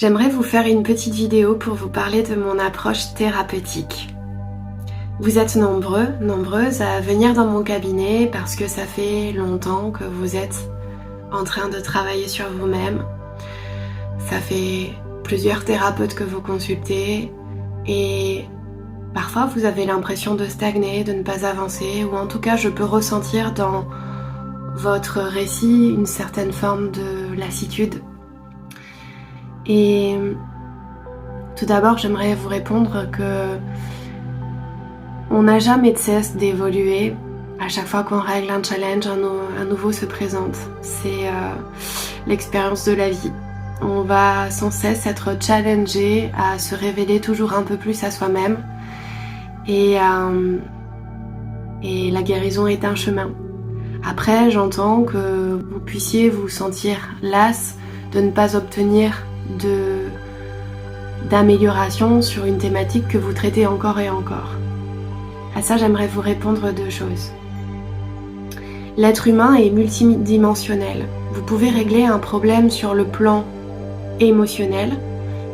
J'aimerais vous faire une petite vidéo pour vous parler de mon approche thérapeutique. Vous êtes nombreuses à venir dans mon cabinet parce que ça fait longtemps que vous êtes en train de travailler sur vous-même. Ça fait plusieurs thérapeutes que vous consultez et parfois vous avez l'impression de stagner, de ne pas avancer, ou en tout cas je peux ressentir dans votre récit une certaine forme de lassitude. Et tout d'abord, j'aimerais vous répondre que on n'a jamais de cesse d'évoluer. À chaque fois qu'on règle un challenge, un nouveau se présente. C'est l'expérience de la vie. On va sans cesse être challengé à se révéler toujours un peu plus à soi-même. Et la guérison est un chemin. Après, j'entends que vous puissiez vous sentir lasse de ne pas obtenir d'amélioration sur une thématique que vous traitez encore et encore. À ça, j'aimerais vous répondre deux choses. L'être humain est multidimensionnel. Vous pouvez régler un problème sur le plan émotionnel,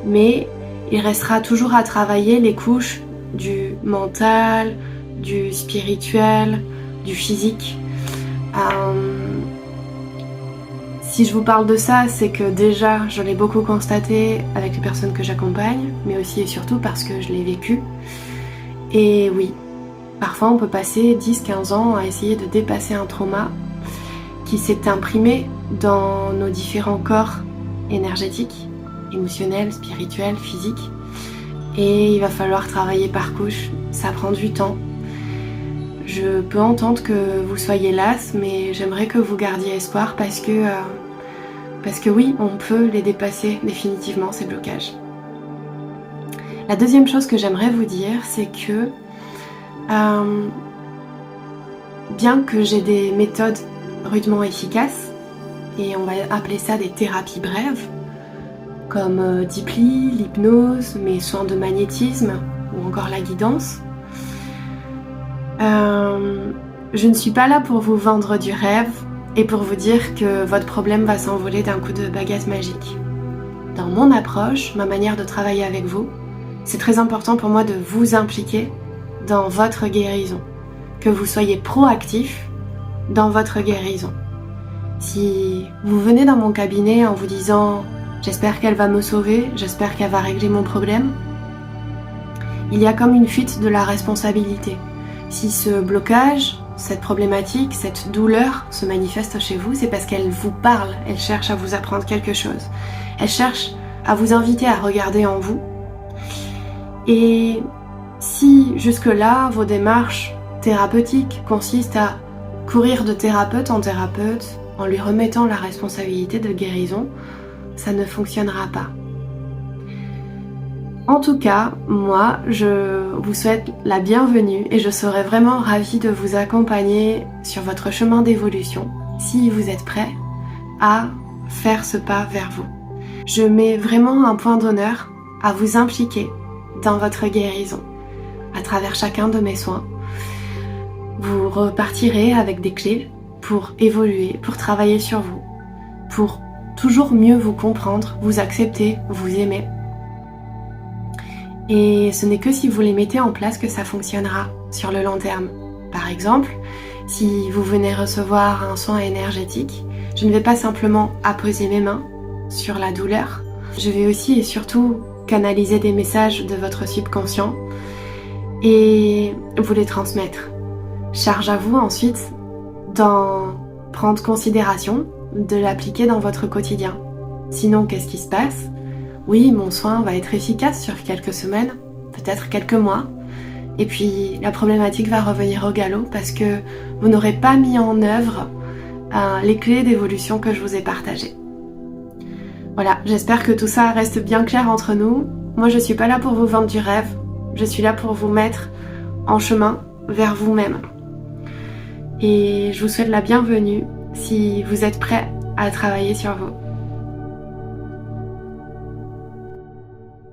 mais il restera toujours à travailler les couches du mental, du spirituel, du physique. Si je vous parle de ça, c'est que déjà, je l'ai beaucoup constaté avec les personnes que j'accompagne, mais aussi et surtout parce que je l'ai vécu. Et oui, parfois on peut passer 10-15 ans à essayer de dépasser un trauma qui s'est imprimé dans nos différents corps énergétiques, émotionnels, spirituels, physiques. Et il va falloir travailler par couches, ça prend du temps. Je peux entendre que vous soyez lasse, mais j'aimerais que vous gardiez espoir parce que oui, on peut les dépasser définitivement, ces blocages. La deuxième chose que j'aimerais vous dire, c'est que bien que j'ai des méthodes rudement efficaces, et on va appeler ça des thérapies brèves, comme Deeply, l'hypnose, mes soins de magnétisme ou encore la guidance, je ne suis pas là pour vous vendre du rêve et pour vous dire que votre problème va s'envoler d'un coup de baguette magique. Dans mon approche, ma manière de travailler avec vous, c'est très important pour moi de vous impliquer dans votre guérison, que vous soyez proactif dans votre guérison. Si vous venez dans mon cabinet en vous disant « j'espère qu'elle va me sauver, j'espère qu'elle va régler mon problème », il y a comme une fuite de la responsabilité. Si ce blocage, cette problématique, cette douleur se manifeste chez vous, c'est parce qu'elle vous parle, elle cherche à vous apprendre quelque chose. Elle cherche à vous inviter à regarder en vous. Et si jusque-là, vos démarches thérapeutiques consistent à courir de thérapeute en thérapeute en lui remettant la responsabilité de guérison, ça ne fonctionnera pas. En tout cas, moi, je vous souhaite la bienvenue et je serai vraiment ravie de vous accompagner sur votre chemin d'évolution si vous êtes prêt à faire ce pas vers vous. Je mets vraiment un point d'honneur à vous impliquer dans votre guérison à travers chacun de mes soins. Vous repartirez avec des clés pour évoluer, pour travailler sur vous, pour toujours mieux vous comprendre, vous accepter, vous aimer. Et ce n'est que si vous les mettez en place que ça fonctionnera sur le long terme. Par exemple, si vous venez recevoir un soin énergétique, je ne vais pas simplement apposer mes mains sur la douleur, je vais aussi et surtout canaliser des messages de votre subconscient et vous les transmettre. Charge à vous ensuite d'en prendre considération, de l'appliquer dans votre quotidien. Sinon, qu'est-ce qui se passe ? Oui, mon soin va être efficace sur quelques semaines, peut-être quelques mois, et puis la problématique va revenir au galop parce que vous n'aurez pas mis en œuvre les clés d'évolution que je vous ai partagées. Voilà, j'espère que tout ça reste bien clair entre nous. Moi, je ne suis pas là pour vous vendre du rêve, je suis là pour vous mettre en chemin vers vous-même. Et je vous souhaite la bienvenue si vous êtes prêts à travailler sur vous.